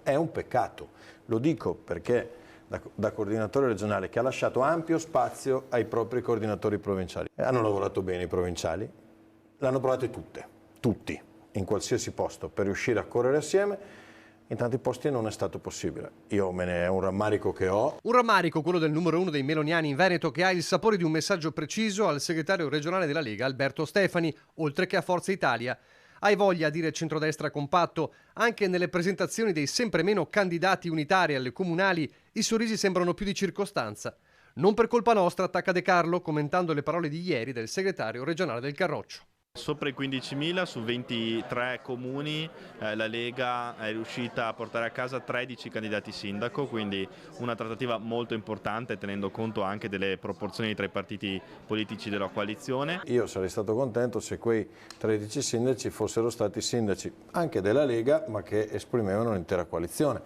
È un peccato, lo dico perché da coordinatore regionale che ha lasciato ampio spazio ai propri coordinatori provinciali. Hanno lavorato bene i provinciali, l'hanno provate tutti, in qualsiasi posto, per riuscire a correre assieme. In tanti posti non è stato possibile. Io me ne è un rammarico che ho. Un rammarico, quello del numero 1 dei meloniani in Veneto, che ha il sapore di un messaggio preciso al segretario regionale della Lega, Alberto Stefani, oltre che a Forza Italia. Hai voglia a dire centrodestra compatto? Anche nelle presentazioni dei sempre meno candidati unitari alle comunali, i sorrisi sembrano più di circostanza. Non per colpa nostra, attacca De Carlo, commentando le parole di ieri del segretario regionale del Carroccio. Sopra i 15.000 su 23 comuni la Lega è riuscita a portare a casa 13 candidati sindaco, quindi una trattativa molto importante tenendo conto anche delle proporzioni tra i partiti politici della coalizione. Io sarei stato contento se quei 13 sindaci fossero stati sindaci anche della Lega, ma che esprimevano l'intera coalizione.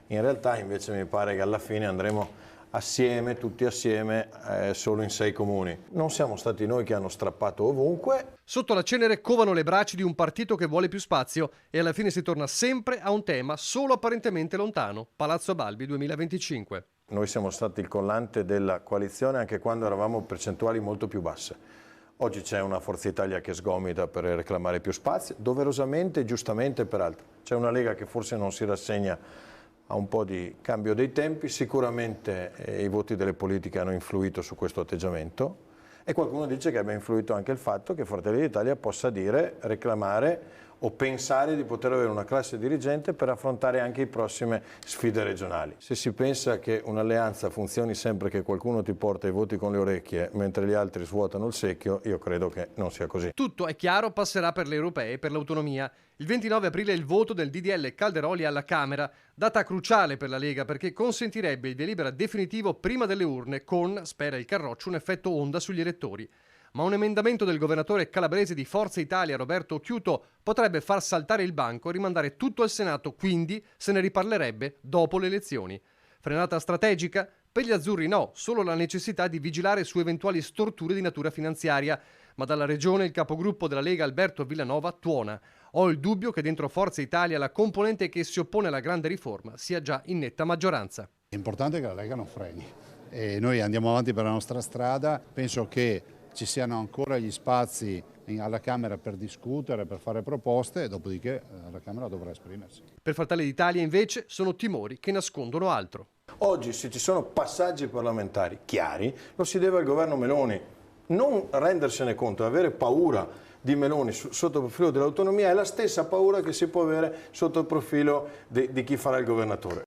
In realtà invece mi pare che alla fine andremo assieme, tutti assieme, solo in 6 comuni. Non siamo stati noi che hanno strappato ovunque. Sotto la cenere covano le braci di un partito che vuole più spazio e alla fine si torna sempre a un tema solo apparentemente lontano, Palazzo Balbi 2025. Noi siamo stati il collante della coalizione anche quando eravamo percentuali molto più basse. Oggi c'è una Forza Italia che sgomita per reclamare più spazio, doverosamente e giustamente peraltro. C'è una Lega che forse non si rassegna a un po' di cambio dei tempi, sicuramente i voti delle politiche hanno influito su questo atteggiamento e qualcuno dice che abbia influito anche il fatto che Fratelli d'Italia possa dire, reclamare o pensare di poter avere una classe dirigente per affrontare anche le prossime sfide regionali. Se si pensa che un'alleanza funzioni sempre che qualcuno ti porta i voti con le orecchie mentre gli altri svuotano il secchio, io credo che non sia così. Tutto è chiaro, passerà per le europee e per l'autonomia. Il 29 aprile è il voto del DDL Calderoli alla Camera, data cruciale per la Lega perché consentirebbe il via libera definitivo prima delle urne con, spera il Carroccio, un effetto onda sugli elettori. Ma un emendamento del governatore calabrese di Forza Italia, Roberto Occhiuto, potrebbe far saltare il banco e rimandare tutto al Senato, quindi se ne riparlerebbe dopo le elezioni. Frenata strategica? Per gli azzurri no, solo la necessità di vigilare su eventuali storture di natura finanziaria. Ma dalla regione il capogruppo della Lega Alberto Villanova tuona. Ho il dubbio che dentro Forza Italia la componente che si oppone alla grande riforma sia già in netta maggioranza. È importante che la Lega non freni e noi andiamo avanti per la nostra strada. Penso che ci siano ancora gli spazi alla Camera per discutere, per fare proposte e dopodiché la Camera dovrà esprimersi. Per Fratelli d'Italia invece sono timori che nascondono altro. Oggi se ci sono passaggi parlamentari chiari lo si deve al governo Meloni. Non rendersene conto, avere paura di Meloni sotto il profilo dell'autonomia è la stessa paura che si può avere sotto il profilo di chi farà il governatore.